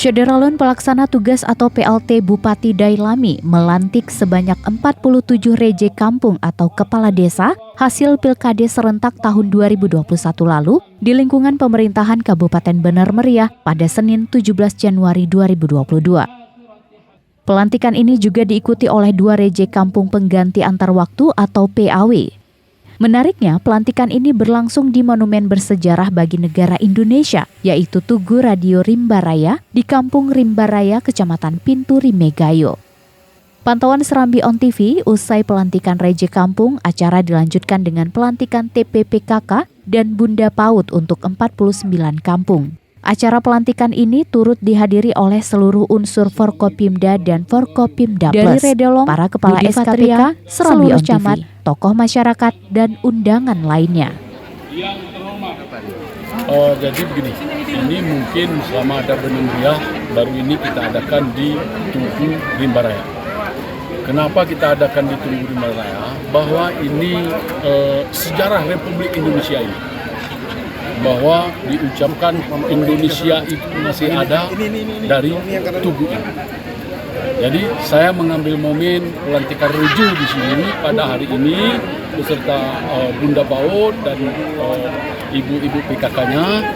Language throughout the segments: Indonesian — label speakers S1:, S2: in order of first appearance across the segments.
S1: Syederalun Pelaksana Tugas atau PLT Bupati Dailami melantik sebanyak 47 reje kampung atau kepala desa hasil Pilkade serentak tahun 2021 lalu di lingkungan pemerintahan Kabupaten Bener Meriah pada Senin 17 Januari 2022. Pelantikan ini juga diikuti oleh 2 reje kampung pengganti antar waktu atau PAW. Menariknya, pelantikan ini berlangsung di monumen bersejarah bagi negara Indonesia, yaitu Tugu Radio Rimbaraya di Kampung Rimbaraya, Kecamatan Pintu Rimegayo. Pantauan Serambi On TV, usai pelantikan reje kampung, acara dilanjutkan dengan pelantikan TPPKK dan Bunda PAUD untuk 49 kampung. Acara pelantikan ini turut dihadiri oleh seluruh unsur Forkopimda dan Forkopimda Plus, dari Redolong, para kepala SKPK, seluruh camat, tokoh masyarakat, dan undangan lainnya.
S2: Jadi begini, ini mungkin selama ada Bener Meriah, baru ini kita adakan di Tugu Rimbaraya. Kenapa kita adakan di Tugu Rimbaraya? Bahwa ini sejarah Republik Indonesia ini. Bahwa diucapkan Indonesia itu masih ada dari Tugu ini. Jadi saya mengambil momen pelantikan reju di sini pada hari ini beserta Bunda PAUD dan ibu-ibu PKK-nya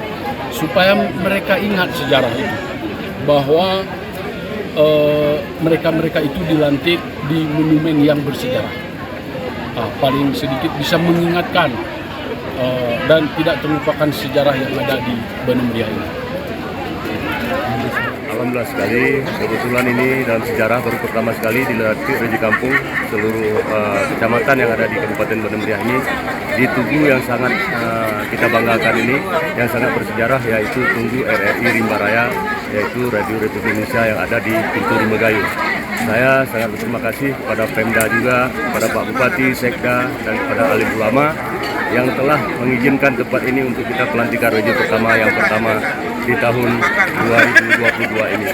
S2: supaya mereka ingat sejarah itu, bahwa mereka itu dilantik di monumen yang bersejarah. Paling sedikit bisa mengingatkan dan tidak terlupakan sejarah yang ada di Bener Meriah ini.
S3: Alhamdulillah sekali, kebetulan ini dalam sejarah baru pertama sekali dilantik reje kampung seluruh kecamatan yang ada di Kabupaten Bener Meriah ini di Tugu yang sangat kita banggakan ini, yang sangat bersejarah, yaitu Tugu RRI Rimbaraya, yaitu Radio Republik Indonesia yang ada di Pintu Rimegayo. Saya sangat berterima kasih kepada Pemda juga, kepada Pak Bupati, Sekda, dan kepada alim ulama yang telah mengizinkan tempat ini untuk kita pelantikan reje yang pertama di tahun 2022 ini.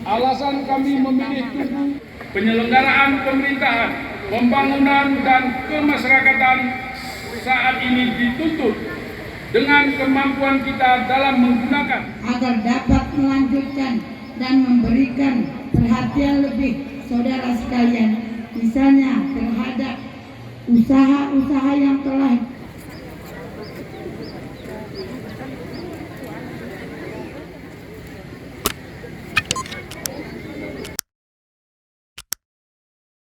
S4: Alasan kami memilih Tugu, penyelenggaraan pemerintahan, pembangunan dan kemasyarakatan saat ini dituntut dengan kemampuan kita dalam menggunakan
S5: agar dapat melanjutkan dan memberikan perhatian lebih saudara sekalian, misalnya terhadap usaha-usaha yang telah